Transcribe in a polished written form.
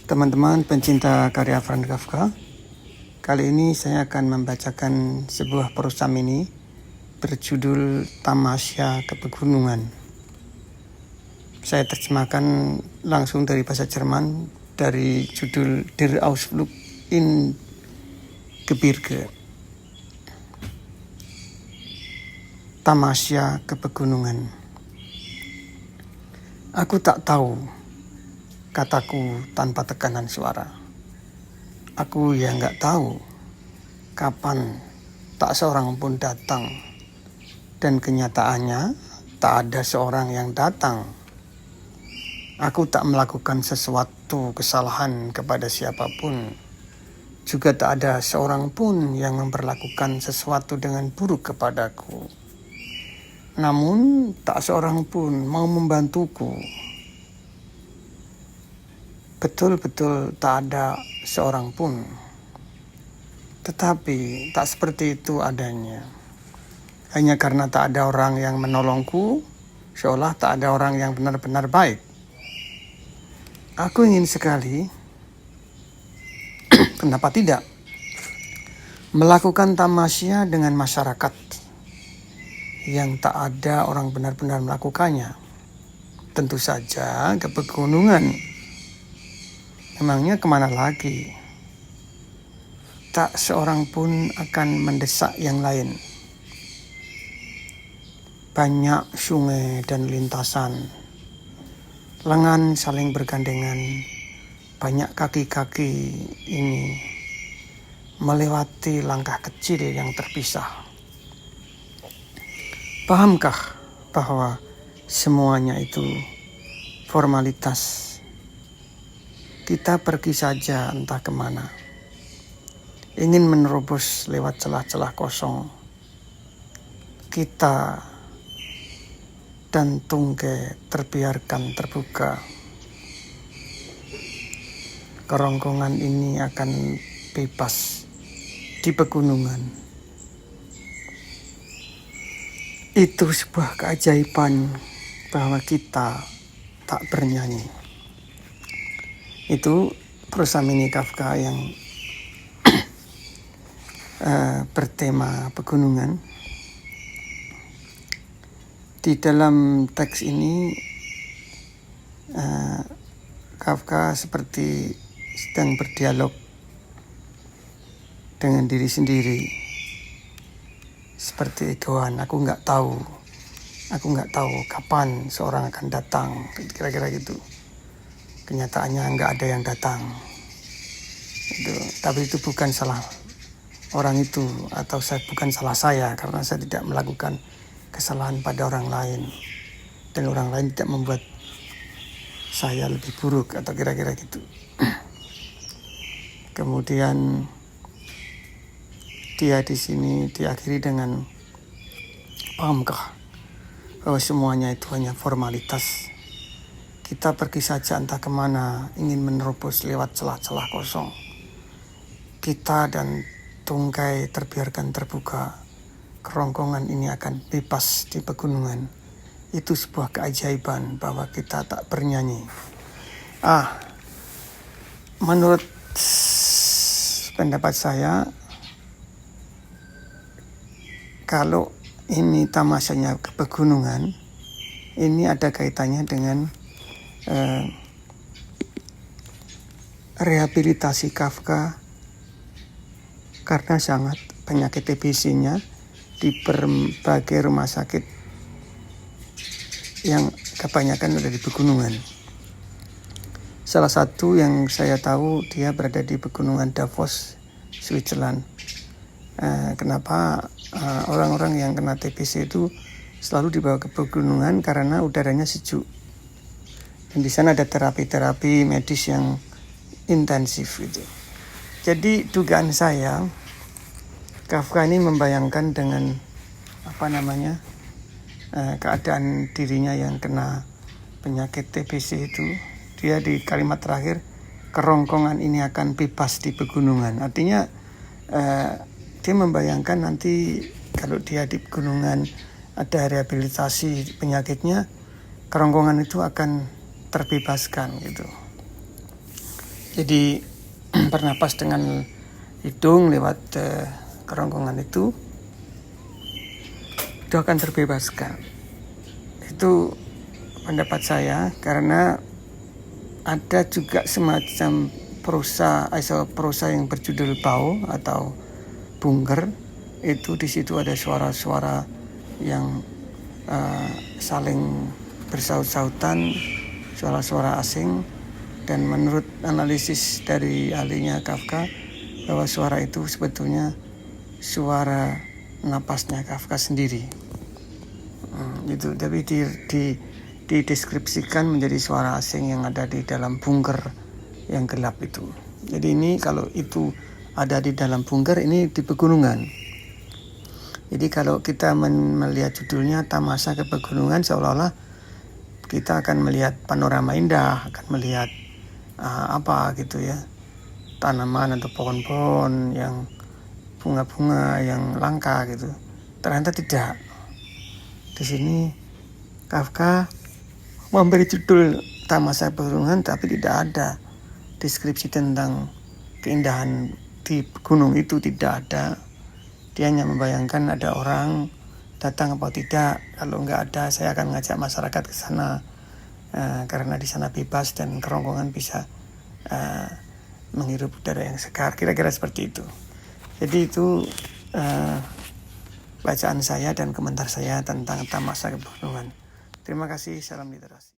Teman-teman pencinta karya Franz Kafka, kali ini saya akan membacakan sebuah prosa mini berjudul Tamasya ke Pegunungan. Saya terjemahkan langsung dari bahasa Jerman dari judul Der Ausflug in Gebirge. Tamasya ke Pegunungan. Aku tak tahu, kataku tanpa tekanan suara. Aku ya nggak tahu kapan tak seorang pun datang. Dan kenyataannya tak ada seorang yang datang. Aku tak melakukan sesuatu kesalahan kepada siapapun. Juga tak ada seorang pun yang memperlakukan sesuatu dengan buruk kepadaku. Namun tak seorang pun mau membantuku. Betul-betul tak ada seorang pun. Tetapi tak seperti itu adanya. Hanya karena tak ada orang yang menolongku, seolah tak ada orang yang benar-benar baik. Aku ingin sekali, kenapa tidak, melakukan tamasya dengan masyarakat yang tak ada orang benar-benar melakukannya. Tentu saja ke pegunungan. Memangnya kemana lagi? Tak seorang pun akan mendesak yang lain. Banyak sungai dan lintasan. Lengan saling bergandengan. Banyak kaki-kaki ini melewati langkah kecil yang terpisah. Pahamkah bahwa semuanya itu formalitas? Kita pergi saja entah kemana. Ingin menerobos lewat celah-celah kosong. Kita dan tungge terbiarkan terbuka. Kerongkongan ini akan bebas di pegunungan. Itu sebuah keajaiban bahwa kita tak bernyanyi. Itu prosa mini Kafka yang bertema pegunungan. Di dalam teks ini Kafka seperti sedang berdialog dengan diri sendiri. Seperti egoan, aku nggak tahu kapan seorang akan datang, kira-kira gitu. Kenyataannya nggak ada yang datang. Tapi itu bukan salah orang itu, atau bukan salah saya, karena saya tidak melakukan kesalahan pada orang lain. Dan orang lain tidak membuat saya lebih buruk, atau kira-kira gitu. Kemudian dia di sini diakhiri dengan, pahamkah bahwa semuanya itu hanya formalitas? Kita pergi saja entah kemana, ingin menerobos lewat celah-celah kosong. Kita dan tungkai terbiarkan terbuka. Kerongkongan ini akan bebas di pegunungan. Itu sebuah keajaiban bahwa kita tak bernyanyi. Menurut pendapat saya, kalau ini tamasyanya ke pegunungan, ini ada kaitannya dengan rehabilitasi Kafka karena sangat penyakit TBC-nya di berbagai rumah sakit yang kebanyakan ada di pegunungan. Salah satu yang saya tahu, dia berada di pegunungan Davos, Switzerland. Kenapa orang-orang yang kena TBC itu selalu dibawa ke pegunungan? Karena udaranya sejuk. Dan di sana ada terapi-terapi medis yang intensif itu. Jadi dugaan saya, Kafka ini membayangkan dengan keadaan dirinya yang kena penyakit TBC itu. Dia di kalimat terakhir, kerongkongan ini akan bebas di pegunungan. Artinya dia membayangkan nanti kalau dia di pegunungan ada rehabilitasi penyakitnya, kerongkongan itu akan terbebaskan gitu. Jadi bernapas dengan hidung lewat kerongkongan itu akan terbebaskan. Itu pendapat saya, karena ada juga semacam prosa yang berjudul bau atau bungger. Itu di situ ada suara-suara yang saling bersaut-sautan, suara-suara asing, dan menurut analisis dari ahlinya Kafka bahwa suara itu sebetulnya suara napasnya Kafka sendiri. Gitu, tapi dideskripsikan menjadi suara asing yang ada di dalam bunker yang gelap itu. Jadi ini kalau itu ada di dalam bunker, ini di pegunungan. Jadi kalau kita melihat judulnya Tamasa ke Pegunungan, seolah-olah kita akan melihat panorama indah, akan melihat apa gitu ya, tanaman atau pohon-pohon yang bunga-bunga yang langka gitu. Ternyata tidak. Di sini Kafka memberi judul Tamasa Pegunungan, tapi tidak ada deskripsi tentang keindahan di gunung itu, tidak ada. Dia hanya membayangkan ada orang datang apa tidak. Kalau nggak ada, saya akan ngajak masyarakat ke sana, karena di sana bebas dan kerongkongan bisa menghirup udara yang segar. Kira-kira seperti itu. Jadi itu bacaan saya dan komentar saya tentang Tamasa ke Pegunungan. Terima kasih, salam literasi.